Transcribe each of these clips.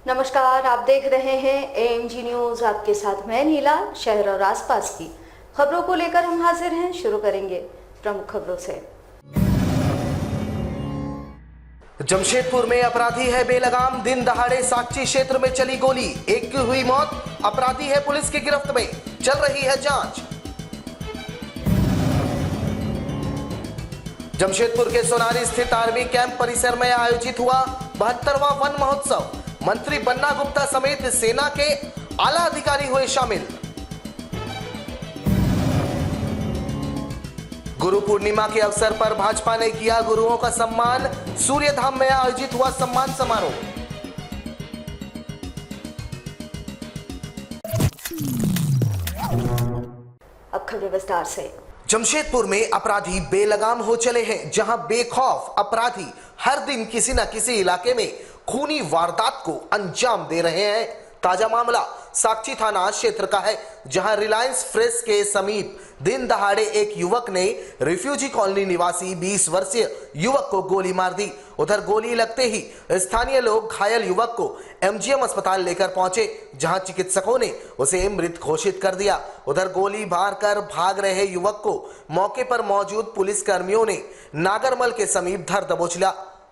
नमस्कार, आप देख रहे हैं एएनजी न्यूज। आपके साथ मैं नीला। शहर और आसपास की खबरों को लेकर हम हाजिर हैं। शुरू करेंगे प्रमुख खबरों से। जमशेदपुर में अपराधी है बेलगाम, दिन दहाड़े साक्षी क्षेत्र में चली गोली, एक की हुई मौत, अपराधी है पुलिस की गिरफ्त में, चल रही है जांच। जमशेदपुर के सोनारी स्थित आर्मी कैंप परिसर में आयोजित हुआ 72वां वन महोत्सव, मंत्री बन्ना गुप्ता समेत सेना के आला अधिकारी हुए शामिल। गुरु पूर्णिमा के अवसर पर भाजपा ने किया गुरुओं का सम्मान, सूर्यधाम में आयोजित हुआ सम्मान समारोह। अब खबरें विस्तार से। जमशेदपुर में अपराधी बेलगाम हो चले हैं, जहां बेखौफ अपराधी हर दिन किसी न किसी इलाके में खूनी वारदात को अंजाम दे रहे हैं। ताजा मामला साक्षी थाना क्षेत्र का है, जहां रिलायंस फ्रेश के समीप दिन दहाड़े एक युवक ने रिफ्यूजी कॉलोनी निवासी 20 वर्षीय युवक को गोली मार दी। उधर गोली लगते ही स्थानीय लोग घायल युवक को एमजीएम अस्पताल लेकर पहुंचे, जहां चिकित्सकों ने उसे मृत घोषित कर दिया। उधर गोली मारकर भाग रहे युवक को मौके पर मौजूद पुलिस कर्मियों ने नागरमल के समीप धर दबोच।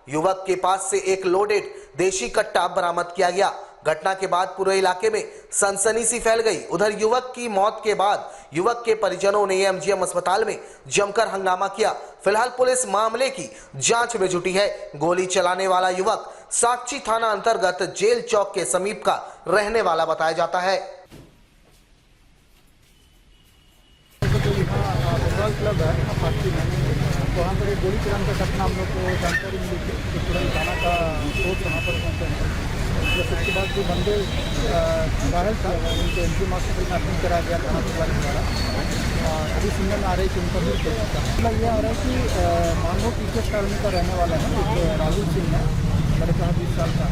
युवक के पास से एक लोडेड देशी कट्टा बरामद किया गया। घटना के बाद पूरे इलाके में सनसनी सी फैल गई। उधर युवक की मौत के बाद युवक के परिजनों ने एमजीएम अस्पताल में जमकर हंगामा किया। फिलहाल पुलिस मामले की जांच में जुटी है। गोली चलाने वाला युवक साक्षी थाना अंतर्गत जेल चौक के समीप का रहने वाला बताया जाता है। क्लब है वहाँ पर एक गोली चलाने का घटना हम लोग को जानकारी मिली थी, तो तुरंत थाना का कोर्ट वहाँ पर पहुँचे हैं। प्लस उसके बाद जो बंदे घायल थे उनको एमजीएम हॉस्पिटल में एडमिट कराया गया थाना प्रभारी द्वारा। अभी सुनने में आ रहा है कि उनका भी मतलब ये आ रहा है कि मानव टीचर्स कॉलोनी का रहने वाला है एक राहुल सिंह है, लड़का 20 साल का,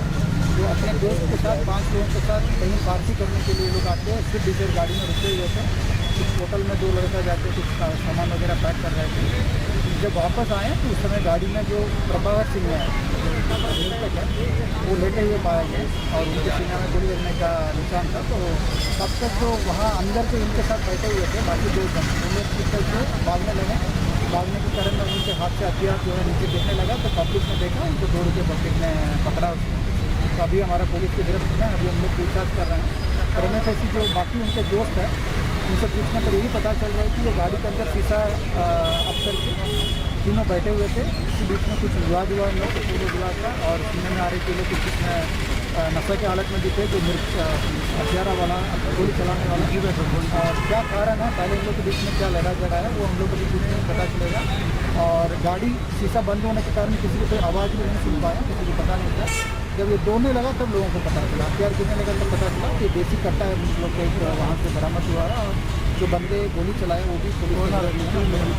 जो अपने दोस्त के साथ 5 लोगों के साथ कहीं पार्टी करने के लिए लोग आते हैं। स्विफ्ट डिजायर गाड़ी में रुके हुए थे। कुछ होटल में 2 लड़का जाके कुछ सामान वगैरह पैक कर रहे थे। जब वापस आए तो उस समय गाड़ी में जो प्रभावर सिंह है वो लेटे हुए पाए गए और उनके सीने में गोली लगने का निशान था। तो तब तक तो वहाँ अंदर जो इनके साथ बैठे हुए थे बाकी 2 जन, उन लोग पिस्टल से भागने लगे। भागने के कारण में उनके हाथ से हथियार जो है नीचे गिरने लगा, तो पब्लिक ने देखा, उनको दौड़ के पब्लिक ने पकड़ा। तो अभी हमारा पुलिस की गिरफ्त में अभी हम लोग पूछताछ कर रहे हैं। करने से जो बाकी उनके दोस्त हैं उनसे पूछने पर यही पता चल रहा है कि वो गाड़ी के अंदर शीशा अफसर के तीनों बैठे हुए थे। इसी बीच में कुछ विवाद हुआ, इन लोग को पूरे विवाद था और सुनने में आ रही थी लोग कुछ इसमें नशे की हालत में भी थे, जो हथियारा वाला गोली चलाने वाला। और क्या कारण है, पहले इन लोग के बीच में क्या लड़ा झगड़ा है वो हम लोग को भी पूछने में पता चलेगा। और गाड़ी शीशा बंद होने के कारण किसी को कोई आवाज़ भी नहीं सुन पाया, किसी को पता नहीं था। जब ये दौड़ने लगा तब लोगों को पता चला, हथियार गिरने लगा तब पता चला कि देसी कट्टा है उन लोग को वहाँ से बरामद हुआ है। और जो बंदे गोली चलाए वो भी पुलिस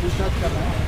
पूछताछ कर रहे हैं।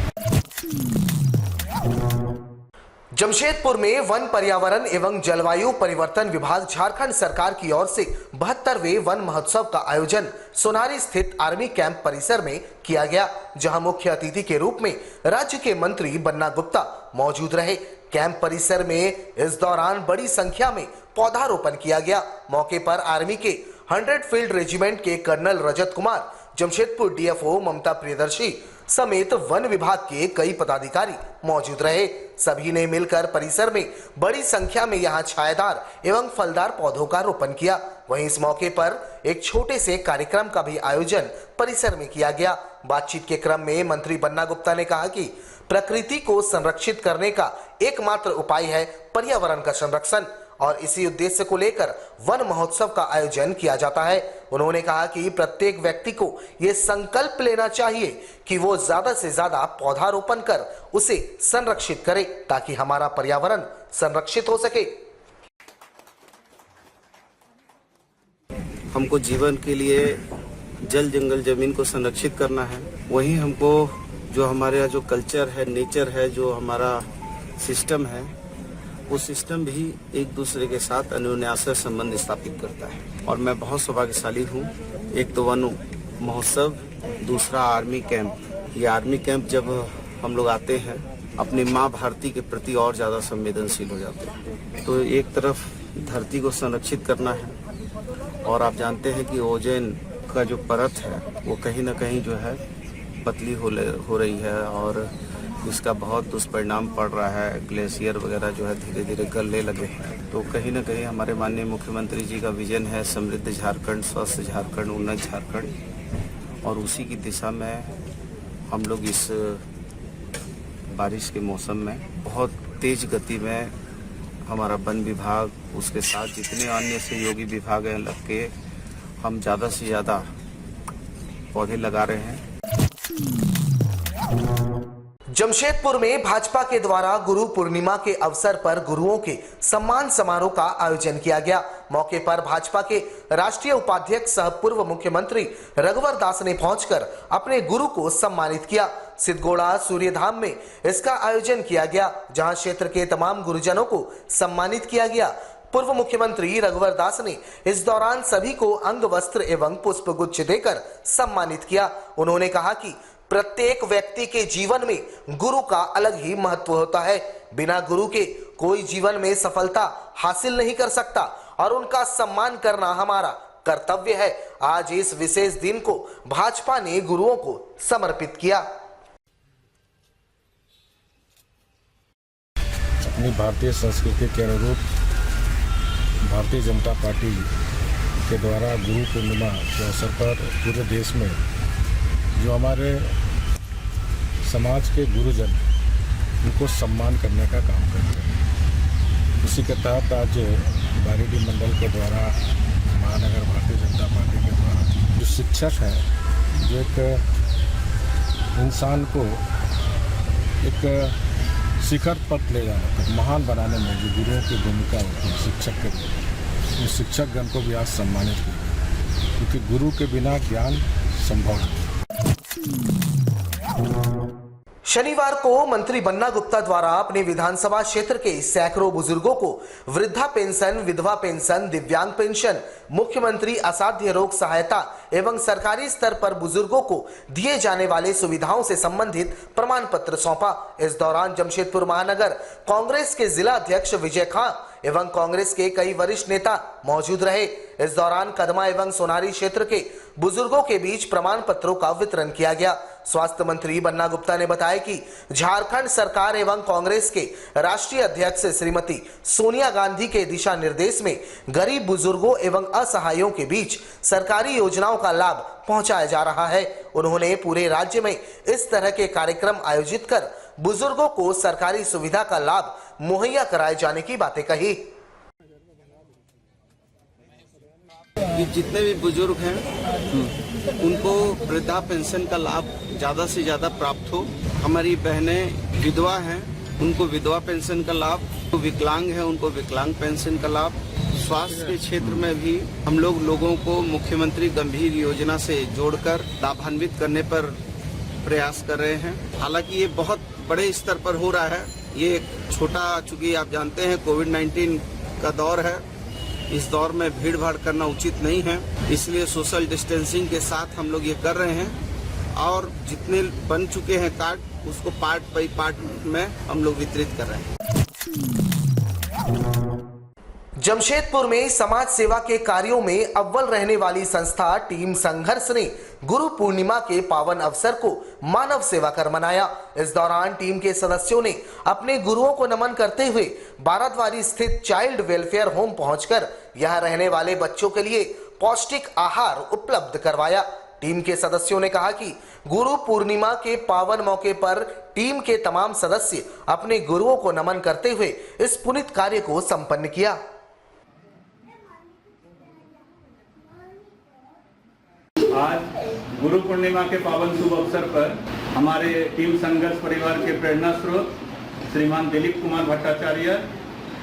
जमशेदपुर में वन पर्यावरण एवं जलवायु परिवर्तन विभाग झारखंड सरकार की ओर से 72वें वन महोत्सव का आयोजन सोनारी स्थित आर्मी कैंप परिसर में किया गया, जहां मुख्य अतिथि के रूप में राज्य के मंत्री बन्ना गुप्ता मौजूद रहे। कैंप परिसर में इस दौरान बड़ी संख्या में पौधारोपण किया गया। मौके पर आर्मी के 100 फील्ड रेजिमेंट के कर्नल रजत कुमार, जमशेदपुर डीएफओ ममता प्रियदर्शी समेत वन विभाग के कई पदाधिकारी मौजूद रहे। सभी ने मिलकर परिसर में बड़ी संख्या में यहां छायादार एवं फलदार पौधों का रोपण किया। वहीं इस मौके पर एक छोटे से कार्यक्रम का भी आयोजन परिसर में किया गया। बातचीत के क्रम में मंत्री बन्ना गुप्ता ने कहा कि प्रकृति को संरक्षित करने का एकमात्र उपाय है पर्यावरण का संरक्षण, और इसी उद्देश्य को लेकर वन महोत्सव का आयोजन किया जाता है। उन्होंने कहा कि प्रत्येक व्यक्ति को ये संकल्प लेना चाहिए कि वो ज्यादा से ज्यादा पौधारोपण कर उसे संरक्षित करे, ताकि हमारा पर्यावरण संरक्षित हो सके। हमको जीवन के लिए जल जंगल जमीन को संरक्षित करना है। वहीं हमको जो हमारे यहाँ जो कल्चर है, नेचर है, जो हमारा सिस्टम है, वो सिस्टम भी एक दूसरे के साथ अन्योन्याश्रय संबंध स्थापित करता है। और मैं बहुत सौभाग्यशाली हूँ। एक तो वन महोत्सव, दूसरा आर्मी कैंप। ये आर्मी कैंप जब हम लोग आते हैं अपनी माँ भारती के प्रति और ज़्यादा संवेदनशील हो जाते हैं। तो एक तरफ धरती को संरक्षित करना है और आप जानते हैं कि ओजोन का जो परत है वो कहीं ना कहीं जो है पतली हो रही है और इसका बहुत दुष्परिणाम पड़ रहा है। ग्लेशियर वगैरह जो है धीरे धीरे गलने लगे हैं। तो कहीं ना कहीं हमारे माननीय मुख्यमंत्री जी का विजन है समृद्ध झारखंड, स्वस्थ झारखंड, उन्नत झारखंड, और उसी की दिशा में हम लोग इस बारिश के मौसम में बहुत तेज गति में हमारा वन विभाग, उसके साथ जितने अन्य सहयोगी विभाग हैं लग के हम ज़्यादा से ज़्यादा पौधे लगा रहे हैं। जमशेदपुर में भाजपा के द्वारा गुरु पूर्णिमा के अवसर पर गुरुओं के सम्मान समारोह का आयोजन किया गया। मौके पर भाजपा के राष्ट्रीय उपाध्यक्ष सह पूर्व मुख्यमंत्री रघुवर दास ने पहुंचकर अपने गुरु को सम्मानित किया। सिद्धगोड़ा सूर्यधाम में इसका आयोजन किया गया, जहां क्षेत्र के तमाम गुरुजनों को सम्मानित किया गया। पूर्व मुख्यमंत्री रघुवर दास ने इस दौरान सभी को अंग वस्त्र एवं पुष्प गुच्छ देकर सम्मानित किया। उन्होंने कहा कि प्रत्येक व्यक्ति के जीवन में गुरु का अलग ही महत्व होता है। बिना गुरु के कोई जीवन में सफलता हासिल नहीं कर सकता और उनका सम्मान करना हमारा कर्तव्य है। आज इस विशेष दिन को भाजपा ने गुरुओं को समर्पित किया। अपनी भारतीय संस्कृति के अनुरूप भारतीय जनता पार्टी के द्वारा गुरु पूर्णिमा के अवसर पर पूरे देश में जो हमारे समाज के गुरुजन उनको सम्मान करने का काम करते हैं। उसी के तहत आज बारीडीह मंडल के द्वारा महानगर भारतीय जनता पार्टी के द्वारा जो शिक्षक है, जो एक इंसान को एक शिखर पर ले जाने तक महान बनाने में जो गुरुओं की भूमिका होती है शिक्षक के लिए, उस शिक्षकगण को भी आज सम्मानित किया, क्योंकि गुरु के बिना ज्ञान संभव नहीं। शनिवार को मंत्री बन्ना गुप्ता द्वारा अपने विधानसभा क्षेत्र के सैकड़ों बुजुर्गों को वृद्धा पेंशन, विधवा पेंशन, दिव्यांग पेंशन, मुख्यमंत्री असाध्य रोग सहायता एवं सरकारी स्तर पर बुजुर्गों को दिए जाने वाले सुविधाओं से संबंधित प्रमाण पत्र सौंपा। इस दौरान जमशेदपुर महानगर कांग्रेस के जिला अध्यक्ष विजय खां एवं कांग्रेस के कई वरिष्ठ नेता मौजूद रहे। इस दौरान कदमा एवं सोनारी क्षेत्र के बुजुर्गों के बीच प्रमाण पत्रों का वितरण किया गया। स्वास्थ्य मंत्री बन्ना गुप्ता ने बताया कि झारखंड सरकार एवं कांग्रेस के राष्ट्रीय अध्यक्ष श्रीमती सोनिया गांधी के दिशा निर्देश में गरीब बुजुर्गों एवं असहायों के बीच सरकारी योजनाओं का लाभ पहुंचाया जा रहा है। उन्होंने पूरे राज्य में इस तरह के कार्यक्रम आयोजित कर बुजुर्गों को सरकारी सुविधा का लाभ मुहैया कराए जाने की बातें कही। कि जितने भी बुजुर्ग हैं उनको वृद्धा पेंशन का लाभ ज़्यादा से ज़्यादा प्राप्त हो। हमारी बहनें विधवा हैं, उनको विधवा पेंशन का लाभ, तो विकलांग हैं उनको विकलांग पेंशन का लाभ। स्वास्थ्य के क्षेत्र में भी हम लोगों को मुख्यमंत्री गंभीर योजना से जोड़कर लाभान्वित करने पर प्रयास कर रहे हैं। हालांकि ये बहुत बड़े स्तर पर हो रहा है, ये छोटा, चूंकि आप जानते हैं कोविड-19 का दौर है, इस दौर में भीड़ भाड़ करना उचित नहीं है, इसलिए सोशल डिस्टेंसिंग के साथ हम लोग ये कर रहे हैं और जितने बन चुके हैं कार्ड उसको पार्ट बाई पार्ट में हम लोग वितरित कर रहे हैं। जमशेदपुर में समाज सेवा के कार्यों में अव्वल रहने वाली संस्था टीम संघर्ष ने गुरु पूर्णिमा के पावन अवसर को मानव सेवा कर मनाया। इस दौरान टीम के सदस्यों ने अपने गुरुओं को नमन करते हुए बाराद्वारी स्थित चाइल्ड वेलफेयर होम पहुंचकर यहां रहने वाले बच्चों के लिए पौष्टिक आहार उपलब्ध करवाया। टीम के सदस्यों ने कहा कि गुरु पूर्णिमा के पावन मौके पर टीम के तमाम सदस्य अपने गुरुओं को नमन करते हुए इस पुनीत कार्य को संपन्न किया। आज गुरु पूर्णिमा के पावन शुभ अवसर पर हमारे टीम संघर्ष परिवार के प्रेरणा स्रोत श्रीमान दिलीप कुमार भट्टाचार्य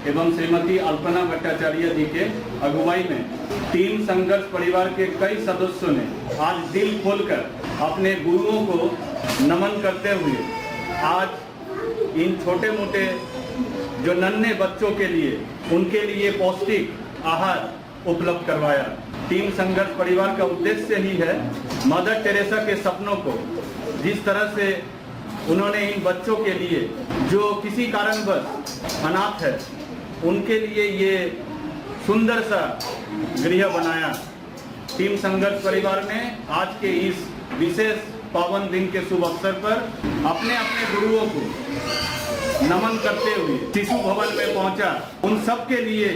एवं श्रीमती अल्पना भट्टाचार्य जी के अगुवाई में टीम संघर्ष परिवार के कई सदस्यों ने आज दिल खोलकर अपने गुरुओं को नमन करते हुए आज इन छोटे मोटे जो नन्हे बच्चों के लिए उनके लिए पौष्टिक आहार उपलब्ध करवाया। टीम संघर्ष परिवार का उद्देश्य ही है मदर टेरेसा के सपनों को जिस तरह से उन्होंने इन बच्चों के लिए जो किसी कारणवश अनाथ है उनके लिए ये सुंदर सा गृह बनाया। टीम संघर्ष परिवार ने आज के इस विशेष पावन दिन के शुभ अवसर पर अपने अपने गुरुओं को नमन करते हुए शिशु भवन में पहुंचा। उन सब के लिए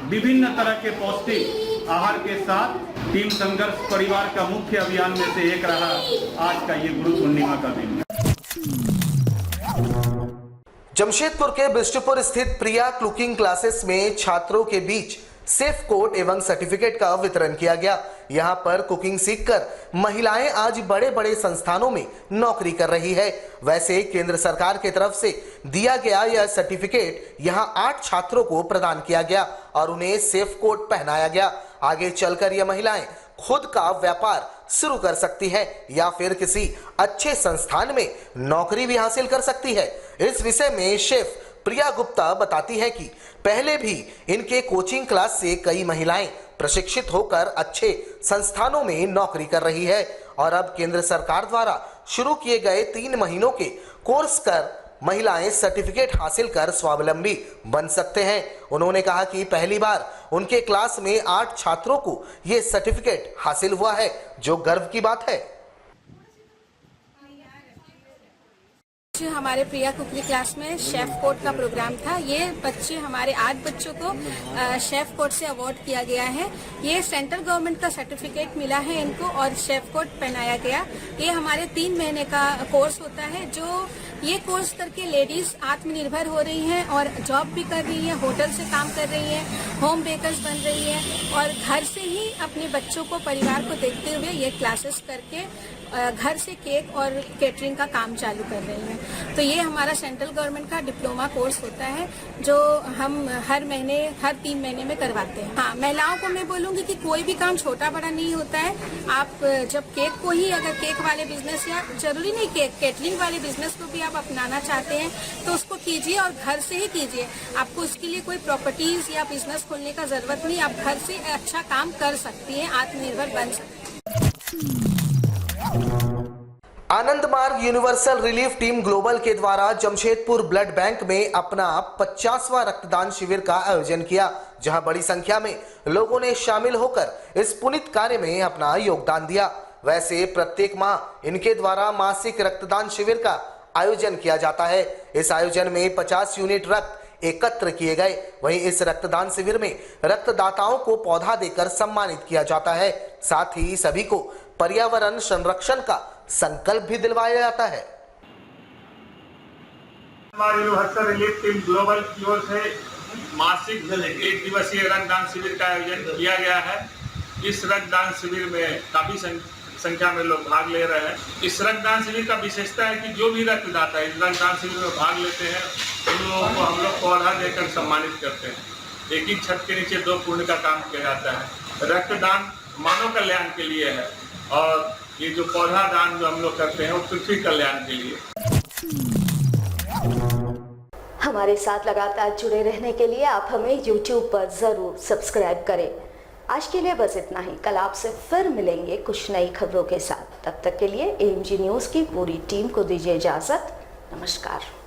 विभिन्न तरह के पौष्टिक आहार के साथ टीम संघर्ष परिवार का मुख्य अभियान में से एक रहा आज का ये गुरु पूर्णिमा का दिन। जमशेदपुर के बिष्टुपुर स्थित प्रिया कुकिंग क्लासेस में छात्रों के बीच सेफ कोट एवं सर्टिफिकेट का वितरण किया गया। यहां पर कुकिंग सीखकर महिलाएं आज बड़े बड़े संस्थानों में नौकरी कर रही है। वैसे केंद्र सरकार की तरफ से दिया गया यह सर्टिफिकेट यहां 8 छात्रों को प्रदान किया गया और उन्हें सेफ कोट पहनाया गया। आगे चलकर यह महिलाएं खुद का व्यापार शुरू कर सकती है या फिर किसी अच्छे संस्थान में नौकरी भी हासिल कर सकती है। इस विषय में शेफ प्रिया गुप्ता बताती है कि पहले भी इनके कोचिंग क्लास से कई महिलाएं प्रशिक्षित होकर अच्छे संस्थानों में नौकरी कर रही है और अब केंद्र सरकार द्वारा शुरू किए गए 3 महीनों के कोर्स कर महिलाएं सर्टिफिकेट हासिल कर स्वावलंबी बन सकते हैं। उन्होंने कहा कि पहली बार उनके क्लास में 8 छात्रों को ये सर्टिफिकेट हासिल हुआ है, जो गर्व की बात है। जो हमारे प्रिया कुकिंग क्लास में शेफ कोट का प्रोग्राम था, ये बच्चे हमारे 8 बच्चों को शेफ कोट से अवार्ड किया गया है। ये सेंट्रल गवर्नमेंट का सर्टिफिकेट मिला है इनको और शेफ कोट पहनाया गया। ये हमारे 3 महीने का कोर्स होता है, जो ये कोर्स करके लेडीज आत्मनिर्भर हो रही हैं और जॉब भी कर रही हैं, होटल से काम कर रही हैं, होम बेकर्स बन रही हैं और घर से ही अपने बच्चों को, परिवार को देखते हुए ये क्लासेस करके घर से केक और केटरिंग का काम चालू कर रही हैं। तो ये हमारा सेंट्रल गवर्नमेंट का डिप्लोमा कोर्स होता है जो हम हर 3 महीने में करवाते हैं। हाँ, महिलाओं को मैं बोलूँगी कि कोई भी काम छोटा बड़ा नहीं होता है। आप जब केक को ही, अगर केक वाले बिजनेस या जरूरी नहीं केटरिंग वाले बिजनेस को भी आप अपनाना चाहते हैं तो उसको कीजिए और घर से ही कीजिए। आपको उसके लिए कोई प्रॉपर्टीज या बिजनेस खोलने का जरूरत नहीं, आप घर से अच्छा काम कर सकती हैं, आत्मनिर्भर बन सकती हैं। आनंद मार्ग यूनिवर्सल रिलीफ टीम ग्लोबल के द्वारा जमशेदपुर ब्लड बैंक में अपना 50वां रक्तदान शिविर का आयोजन किया, जहां बड़ी संख्या में लोगों ने शामिल होकर इस पुनीत कार्य में अपना योगदान दिया। वैसे प्रत्येक माह इनके द्वारा मासिक रक्तदान शिविर का आयोजन किया जाता है। इस आयोजन में 50 यूनिट रक्त एकत्र किए गए। वहीं इस रक्तदान शिविर में रक्तदाताओं को पौधा देकर सम्मानित किया जाता है। साथ ही सभी को पर्यावरण संरक्षण का संकल्प भी दिलवाया जाता है। यूनिवर्सल रिलीफ टीम ग्लोबल की ओर से मासिक 1 दिवसीय रक्तदान शिविर का आयोजन किया गया है। इस रक्तदान शिविर में काफी संख्या में लोग भाग ले रहे हैं। इस रक्तदान शिविर का विशेषता है कि जो भी रक्तदाता इस रक्तदान शिविर में भाग लेते हैं उन लोगों को हम लोग पौधा देकर सम्मानित करते हैं। एक ही छत के नीचे 2 पुण्य का काम किया जाता है। रक्तदान मानव कल्याण के लिए है और ये जो पौधा दान जो हम लोग करते हैं वो पृथ्वी कल्याण के लिए। हमारे साथ लगातार जुड़े रहने के लिए आप हमें YouTube पर जरूर सब्सक्राइब करें। आज के लिए बस इतना ही। कल आपसे फिर मिलेंगे कुछ नई खबरों के साथ। तब तक के लिए AMG न्यूज़ की पूरी टीम को दीजिए इजाजत। नमस्कार।